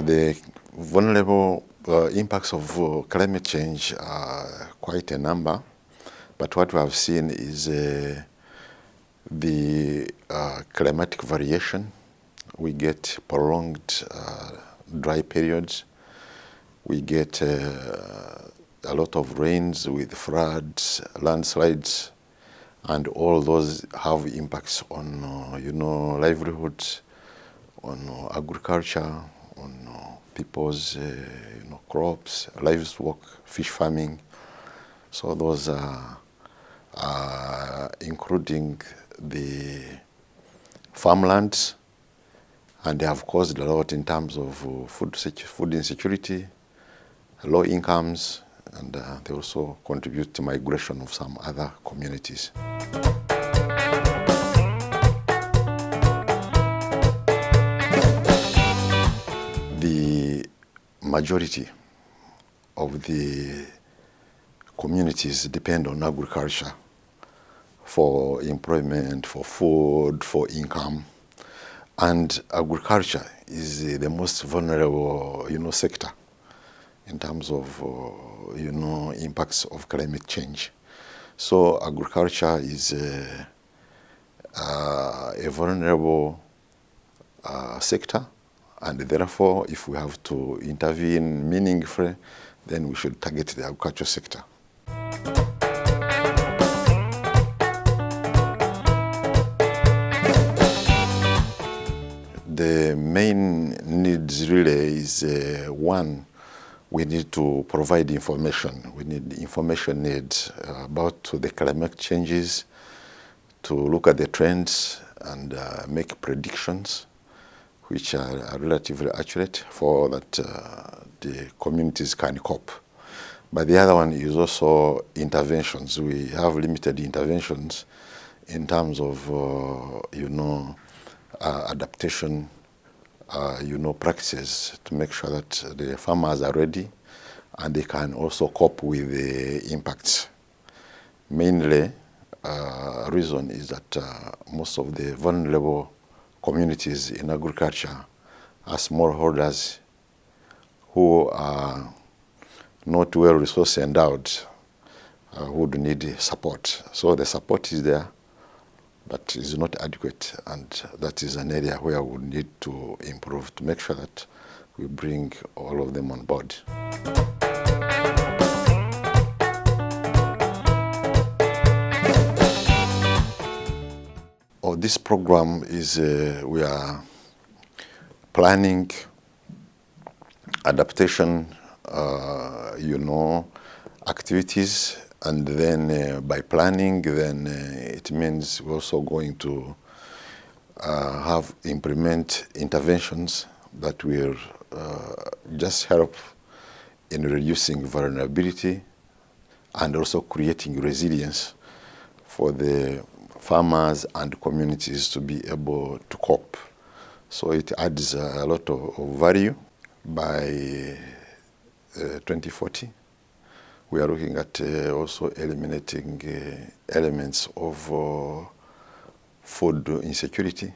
The vulnerable impacts of climate change are quite a number, but what we have seen is the climatic variation. We get prolonged dry periods. We get a lot of rains with floods, landslides, and all those have impacts on livelihoods, on agriculture, on people's crops, livestock, fish farming. So those are including the farmlands, and they have caused a lot in terms of food insecurity, low incomes, and they also contribute to migration of some other communities. The majority of the communities depend on agriculture for employment, for food, for income. And agriculture is the most vulnerable, sector in terms of, impacts of climate change. So agriculture is a vulnerable sector, and therefore, if we have to intervene meaningfully, then we should target the agriculture sector. The main needs really is one, we need to provide information. We need information needs about the climate changes, to look at the trends and make predictions which are relatively accurate for that the communities can cope. But the other one is also interventions. We have limited interventions in terms of, adaptation, practices to make sure that the farmers are ready and they can also cope with the impacts. Mainly, reason is that most of the vulnerable communities in agriculture are smallholders who are not well resource endowed, who would need support. So the support is there, but is not adequate, and that is an area where we need to improve to make sure that we bring all of them on board. This program is, we are planning adaptation, activities, and then by planning, then it means we're also going to implement interventions that will just help in reducing vulnerability and also creating resilience for the farmers and communities to be able to cope. So it adds a lot of value. By 2040, we are looking at also eliminating elements of food insecurity.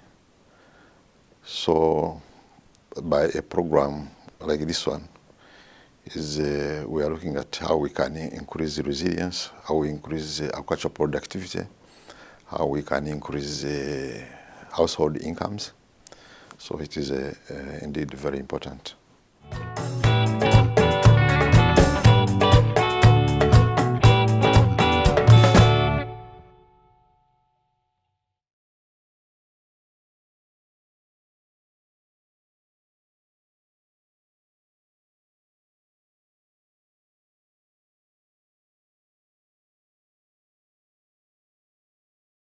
So by a program like this one, we are looking at how we can increase resilience, how we increase agricultural productivity, how we can increase household incomes. So it is indeed very important.